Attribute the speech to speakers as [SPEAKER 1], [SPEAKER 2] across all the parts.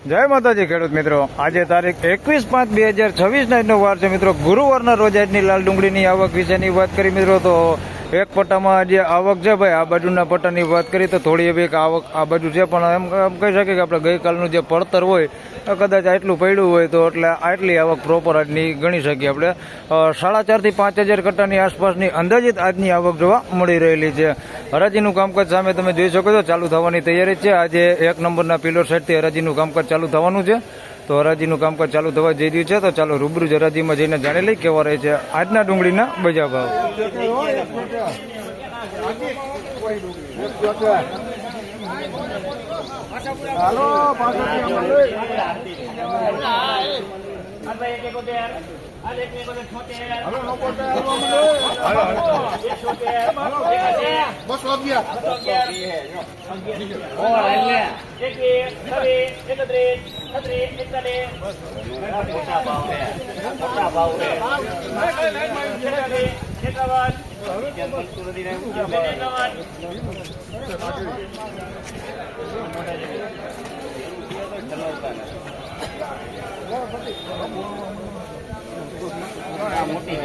[SPEAKER 1] જય માતાજી ખેડૂત મિત્રો, આજે તારીખ 21/5/2026 વાર છે મિત્રો. ગુરુવારના રોજ આજની લાલ ડુંગળીની આવક વિશેની વાત કરી મિત્રો. તો એક પટ્ટામાં જે આવક છે ભાઈ, આ બાજુના પટ્ટાની વાત કરી તો થોડી એવી એક આવક આ બાજુ છે, પણ એમ કહી શકીએ કે આપણે ગઈકાલનું જે પડતર હોય કદાચ આટલું પડ્યું હોય તો એટલે આટલી આવક પ્રોપર આજની ગણી શકીએ આપણે. 4.5 થી 5,000 કટ્ટાની આસપાસની અંદાજિત આજની આવક જોવા મળી રહેલી છે. હરાજીનું કામકાજ સામે તમે જોઈ શકો છો, ચાલુ થવાની તૈયારી છે. આજે 1 નંબરના પિલર સાઈડથી હરાજીનું કામકાજ ચાલુ થવાનું છે. તો હરાજીનું કામકાજ ચાલુ થવા જઈ રહ્યું છે. તો ચાલો રૂબરૂ જ હરાજીમાં જઈને જાણી લઈ કેવા રહે છે આજના ડુંગળીના બજાર ભાવ.
[SPEAKER 2] મોટી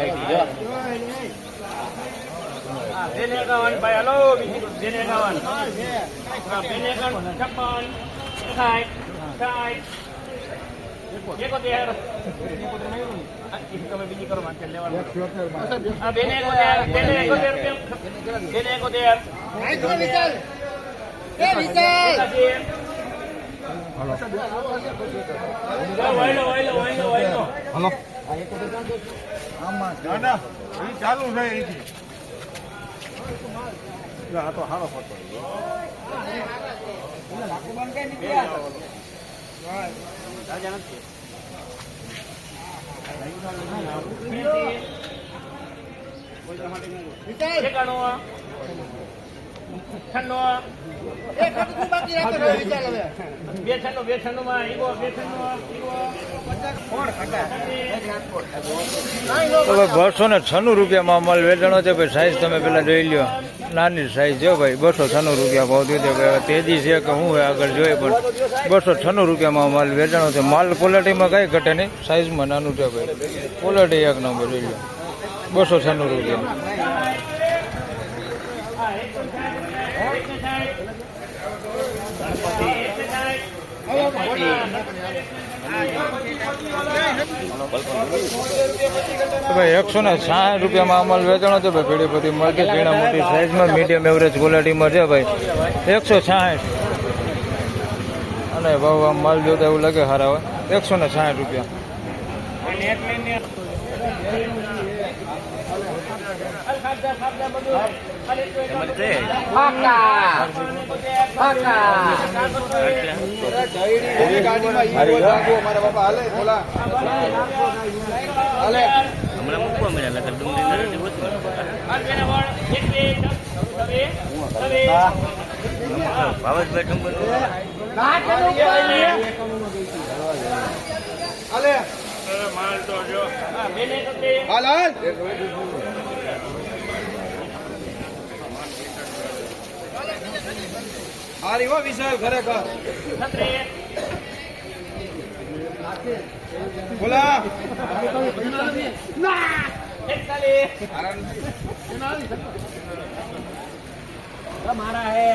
[SPEAKER 2] બેને 51 ભાઈ, હલો બેને 51 બેને 56 60 71 તમે બીજી કરો માથે લેવાનું. બેને 71 બેને 71
[SPEAKER 1] હલો
[SPEAKER 3] ચાલુ છે આ તો સારો ફોટો
[SPEAKER 1] ₹296 માલ વેચાણો છે ભાઈ. સાઈઝ તમે પેલા જોઈ લ્યો, નાની સાઈઝ છે ભાઈ. ₹296 ભાવ થયો છે. તેજી છે કે હું આગળ જોઈએ, પણ ₹296 માલ વેચાણો છે. માલ ક્વોલિટીમાં કઈ ઘટે નહીં, સાઈઝમાં નાનું છે ભાઈ. ક્વોલિટી 1 નંબર જોઈ લો. ₹296. ભાઈ ₹160 માલ વેચાણો છે ભાઈ. પેઢી બધી મળશે ઝીણા મોટી સાઈઝમાં, મીડિયમ એવરેજ ક્વોલિટીમાં છે ભાઈ. 160 અને ભાવ આમ માલ જોતા એવું લાગે સારા હોય. ₹160.
[SPEAKER 2] માલ તો જો બેને
[SPEAKER 3] વિશાલ ખરેખર બોલા
[SPEAKER 2] મારા હે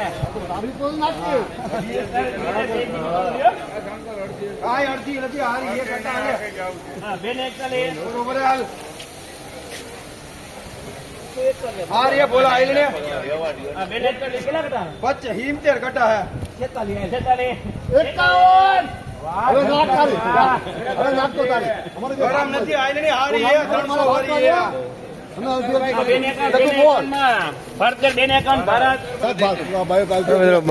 [SPEAKER 3] અડધી નથી હારી એ કરતા
[SPEAKER 2] બેને 41
[SPEAKER 3] બરોબર હાલ हार ये बोला आइल ने
[SPEAKER 2] बेने કેટલા કટા
[SPEAKER 3] 75 कटा है
[SPEAKER 2] 46
[SPEAKER 3] હવે નાક તારી હવે નાક તો તારી અમારે ગરમ નથી આइल ने हारी है 300 हारी है
[SPEAKER 2] બેને 51 ભારત બેને 51 ભારત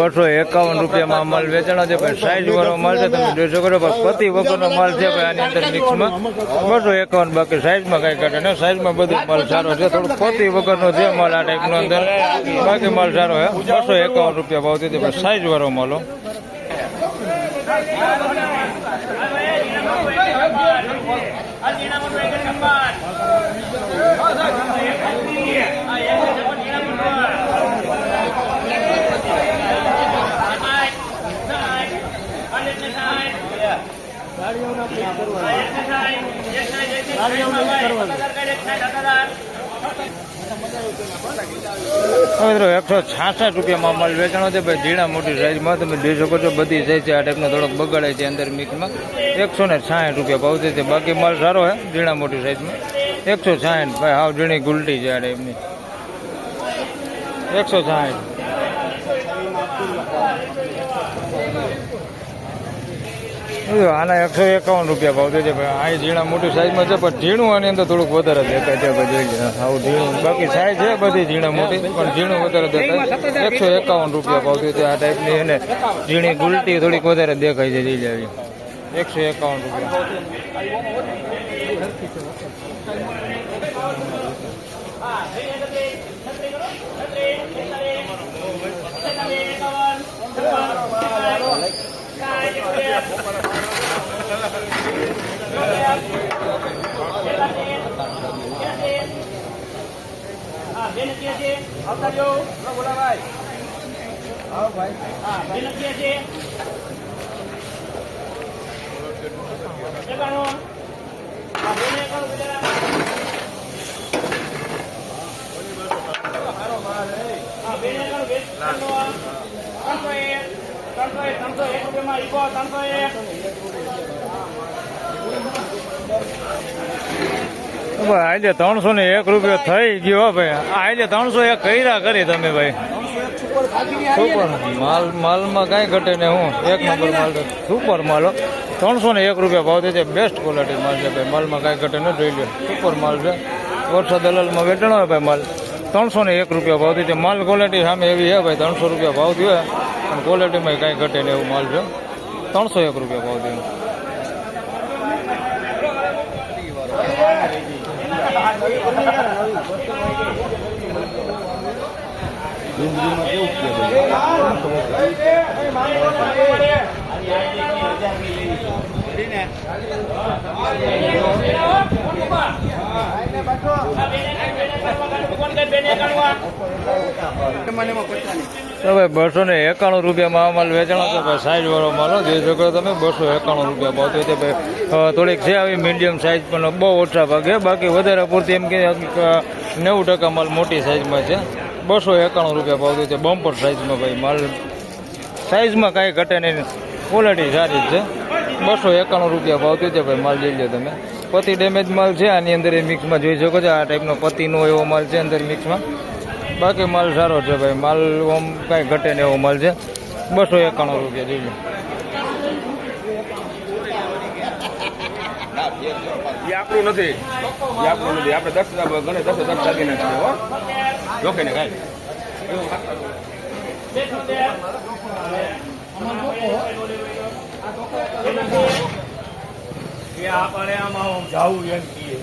[SPEAKER 1] ₹251 માલ વેચાણો છે ભાઈ. સાઈઝ વાળો માલ છે, તમે જોઈ શકો છો. પતિ વગરનો માલ છે ભાઈ આની અંદર મિક્સમાં. 251 બાકી સાઈઝમાં કઈ ઘટે ને. સાઈઝમાં બધું માલ સારો છે. થોડું પતિ વગરનો છે માલ આ ટાઈપનો અંદર. બાકી માલ સારો છે. ₹251 ભાવ થયો ભાઈ. સાઈઝ વાળો માલો. મિત્રો 166 રૂપિયામાં માલ વેચાણો છે ભાઈ. ઝીણા મોટી સાઈઝમાં તમે જોઈ શકો છો, બધી સાઈઝ છે. આ ટાઈપનો થોડોક બગાડે છે અંદર મિક્સમાં. 160 રૂપિયા ભાવ છે. બાકી માલ સારો છે ઝીણા મોટી સાઈઝમાં. 160 ભાઈ, હાવ ઝીણી ગુલટી છે આ ટાઈપની. 160. આના 151 રૂપિયા ભાવ છે ભાઈ. આ ઝીણા મોટી સાઈઝમાં છે, પણ ઝીણું આની અંદર થોડુંક વધારે દેખાય છે ભાઈ. જોઈ લે આવું ઝીણું. બાકી સાઈઝ છે બધી ઝીણા મોટી, પણ ઝીણું વધારે દેખાય. 151 રૂપિયા ભાવ છે. આ ટાઈપની એને ઝીણી ગુલટી થોડીક વધારે દેખાય છે. જોઈ લેવી 151 રૂપિયા. આજે 301 રૂપિયો થઈ ગયો ભાઈ. આજે 301 કર્યા કરી તમે ભાઈ. સુપર માલમાં કઈ ઘટે ને હું એક નંબર માલ સુપર માલ. 301 રૂપિયા ભાવ છે. બેસ્ટ ક્વોલિટી માલ છે ભાઈ. માલમાં કઈ ઘટે ન જોઈ લે. સુપર માલ છે. વરસાદ દલાલમાં વેચાણો હોય ભાઈ માલ. 301 રૂપિયા ભાવ છે. માલ ક્વોલિટી સામે એવી છે ભાઈ. 300 રૂપિયા ભાવ થયો પણ ક્વોલિટીમાં કઈ ઘટે ને એવું માલ છે. 301 રૂપિયા ભાવ થયો. હવે 291 રૂપિયામાં આ માલ વેચાણો છે ભાઈ. સાઈઝ વાળો માલ જોઈ શકો તમે. 291 રૂપિયા ભાવ છે ભાઈ. થોડીક છે આવી મીડિયમ સાઈઝ, પણ બહુ ઓછા ભાગે. બાકી વધારે પૂરતી એમ કે 90% માલ મોટી સાઈઝમાં છે. 291 રૂપિયા ભાવ છે. બમ્પર સાઈઝમાં ભાઈ માલ. સાઈઝમાં કાંઈ ઘટે નહીં. ક્વોલિટી સારી જ છે. 291 રૂપિયા ભાવ છે ભાઈ. માલ જોઈ લો તમે. પતિ ડેમેજ માલ છે આની અંદર એ મિક્સમાં જોઈ શકો છો. આ ટાઈપનો પતિનો એવો માલ છે અંદર મિક્સમાં. બાકી માલ સારો છે ભાઈ. માલ આમ કાંઈ ઘટે ને એવો માલ છે. 291 રૂપિયા જોઈ લો.
[SPEAKER 2] આપણું નથી, આપણે 10 ગણે 10 સાથી નથી હો. જોકે ને કાંઈ આપણે આમાં જાવું એમ કહીએ.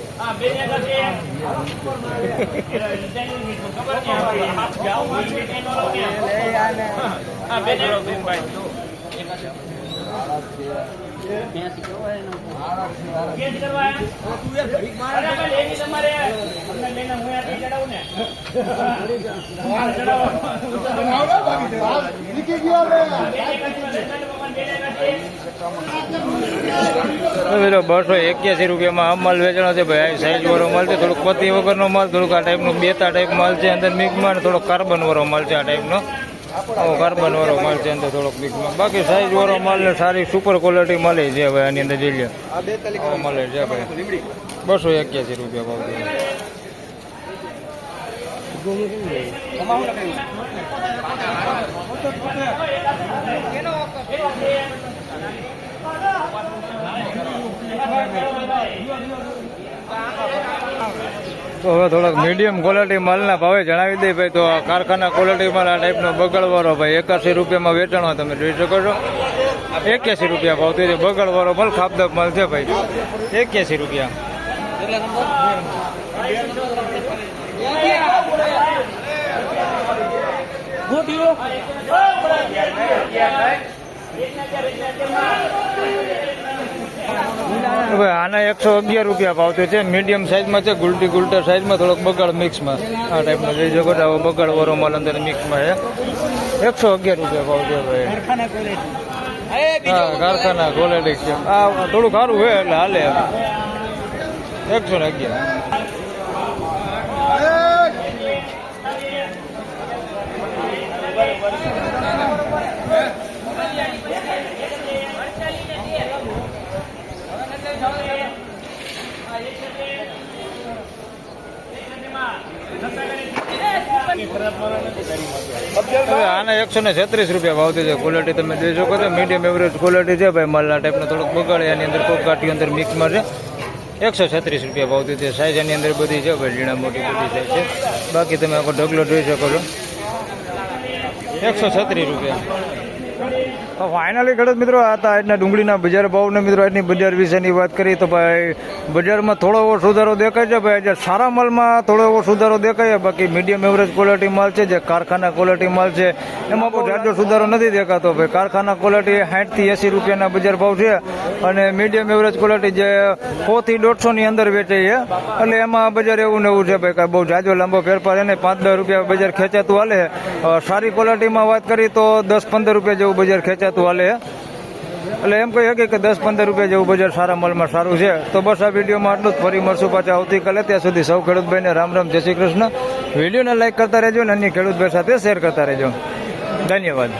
[SPEAKER 1] પેલો 281 રૂપિયામાં આ માલ વેચાણો છે ભાઈ. સાઈઝ વાળો માલ છે. થોડુંક પતિ વગરનો માલ, થોડુંક આ ટાઈપનો બેતા ટાઈપ માલ છે અંદર મિક્સમાં. અને થોડોક કાર્બન વાળો માલ છે આ ટાઈપનો. કાર્બન વાળો માલ છે અંદર થોડોક મિક્સમાં. બાકી સાઈઝ વાળો માલ ને સારી સુપર ક્વોલિટી મળે છે ભાઈ. આની અંદર જોઈ લે મળે છે ભાઈ. 281 રૂપિયા ભાવ છે. તો હવે થોડાક મીડિયમ ક્વોલિટી માલના ભાવે જણાવી દઈએ ભાઈ. તો આ કારખાના ક્વોલિટી માલ આ ટાઈપનો બગડવાળો ભાઈ 81 રૂપિયામાં વેચાણો તમે જોઈ શકો છો. 81 રૂપિયા ભાવ છે. બગડવાળો માલ ખાપદાપ માલ છે ભાઈ. 81 રૂપિયા. આના 111 રૂપિયા ભાવ છે. મીડિયમ સાઈઝમાં છે. ગુલટા સાઈઝમાં થોડોક બગાડ મિક્સમાં આ ટાઈપનો જોઈ શકો છો. બગાડ વાળો માલ અંદર મિક્સમાં છે. 111 રૂપિયા ભાવ છે ભાઈ. હા કારખાના ક્વોલિટી છે આ થોડું સારું હોય એટલે હાલે 111. હવે આના 136 રૂપિયા ભાવ છે. ક્વોલિટી તમે જોઈ શકો છો મીડિયમ એવરેજ ક્વોલિટી છે ભાઈ. માલના ટાઈપનો થોડોક બગાડે એની અંદર કોક કાઠી અંદર મિક્સમાં છે. 136 રૂપિયા ભાવ છે. સાઈઝ એની અંદર બધી છે ભાઈ, ઝીણા મોટી બધી સાઈઝ છે. બાકી તમે આખો ઢગલો જોઈ શકો છો 136 રૂપિયા. ફાઇનલી ખેડૂત મિત્રો આ હતા આજના ડુંગળીના બજાર ભાવને મિત્રો આજની બજાર વિશેની વાત કરી તો ભાઈ બજારમાં થોડો એવો સુધારો દેખાય છે ભાઈ. આજે સારા માલમાં થોડો એવો સુધારો દેખાય. બાકી મીડિયમ એવરેજ ક્વોલિટી માલ છે જે કારખાના ક્વોલિટી માલ છે એમાં બહુ જાજો સુધારો નથી દેખાતો ભાઈ. કારખાના ક્વોલિટી 60 થી 80 રૂપિયાના બજાર ભાવ છે અને મીડિયમ એવરેજ ક્વોલિટી જે 100 થી 150 ની અંદર વેચાય છે એટલે એમાં બજાર એવું ને એવું છે ભાઈ. કાંઈ બહુ જાજો લાંબો ફેરફાર એને 5-10 રૂપિયા બજાર ખેંચાતું હાલે. સારી ક્વોલિટીમાં વાત કરી તો 10-15 રૂપિયા જેવું બજાર ખેંચાતું હાલે. એટલે એમ કહી શકીએ કે 10-15 રૂપિયા જેવું બજાર સારા માલમાં સારું છે. તો બસ આ વિડીયોમાં આટલું જ. ફરી મળશું પાછા આવતીકાલે. ત્યાં સુધી સૌ ખેડૂતભાઈને રામ રામ, જય શ્રી કૃષ્ણ. વિડીયોને લાઈક કરતા રહેજો અને અન્ય ખેડૂતભાઈ સાથે શેર કરતા રહેજો. ધન્યવાદ.